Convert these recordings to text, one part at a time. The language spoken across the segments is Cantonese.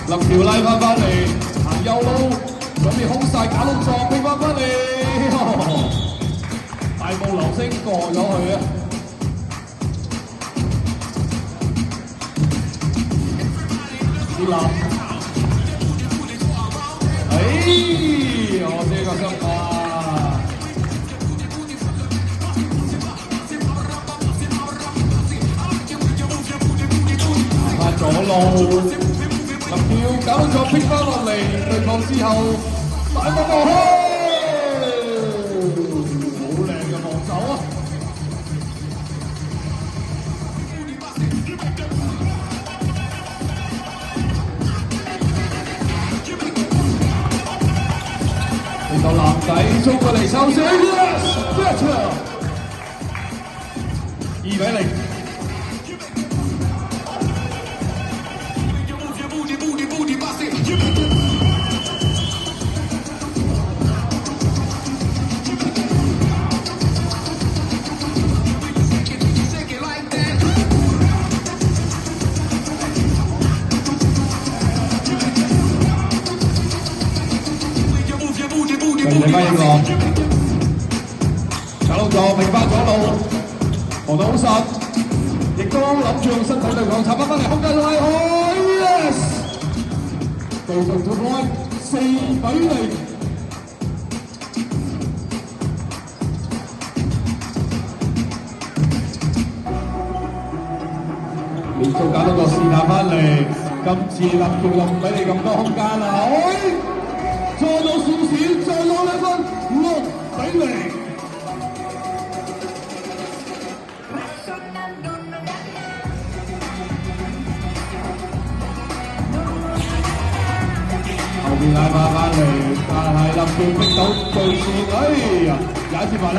林條拉翻嚟，行右路，準備空晒假動作，拼翻嚟，大步流星過咗去啊！啲立，我這個心啊！行翻左路。林跳搞到咗拼翻落嚟，對抗之後大步過去，好靚嘅防守啊！呢個男仔衝過嚟抽射 ，yes， 2-0。你翻英國，搞到咗，明翻左路，防得好實，亦都諗住用身體對抗，插翻嚟空間拉開 ，yes， 繼續做開4-0。連續搞到個試探翻嚟，今次林橋就唔俾你咁多空間啦，錯咗少少，再攞2分，6-0。後邊拉翻嚟，但係林橋逼到對線，哎呀，有一次發力。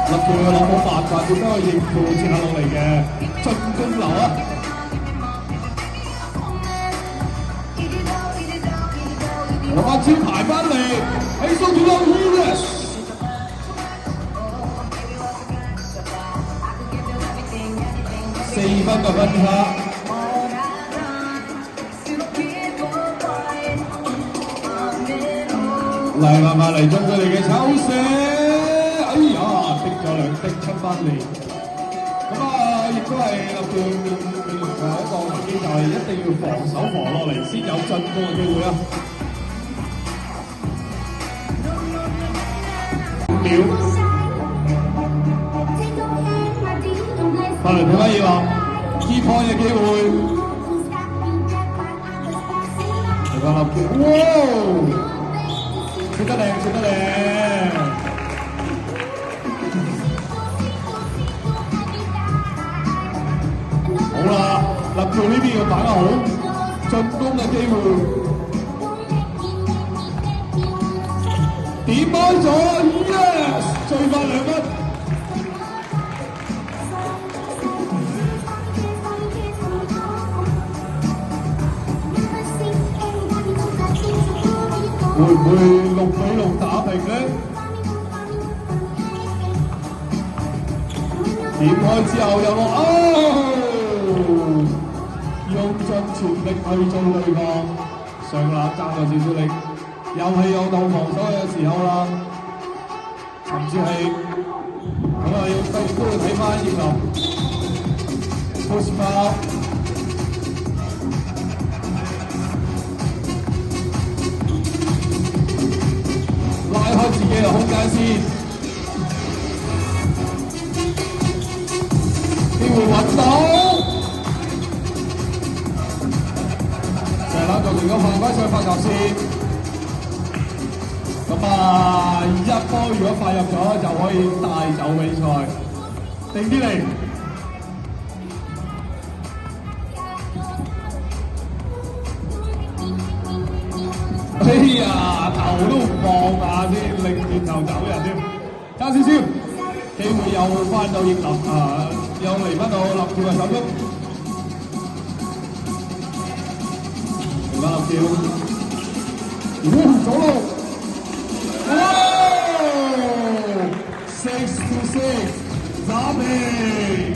林橋諗冇辦法，點樣去應付接下落嚟嘅進攻流啊！攞翻招牌翻嚟，起數條路 ，yes， 4分嘅分差。嚟慢慢嚟中佢哋嘅抽射，哎呀，滴咗2滴出翻嚟。咁啊，亦都係立斷一個危機，就係一定要防守防落嚟先有進攻嘅機會啊！翻嚟睇翻嘢話 key point 嘅機會，睇翻立橋，哇！射得靚，射得靚！好啦，立橋呢邊要打得好，進攻嘅機會。點開咗 ，yes， 追翻2分。會唔會6-6打平呢？點開之後又用盡全力去做對抗，上籃爭咗少少力。又係有到防守嘅時候啦，甚至係咁啊，要繼續都要睇翻葉林 push foul， 拉開自己嘅空間先，機會揾到，成籃就成個犯規上發球線。咁啊，一波如果快入咗就可以帶走比賽，定啲嚟。哎呀，頭都唔望下先，擰轉頭走人添，差少少，機會又翻到葉林啊，又嚟翻到立橋嘅手中，嚟翻立橋，左路。Wow! 6-6 打平。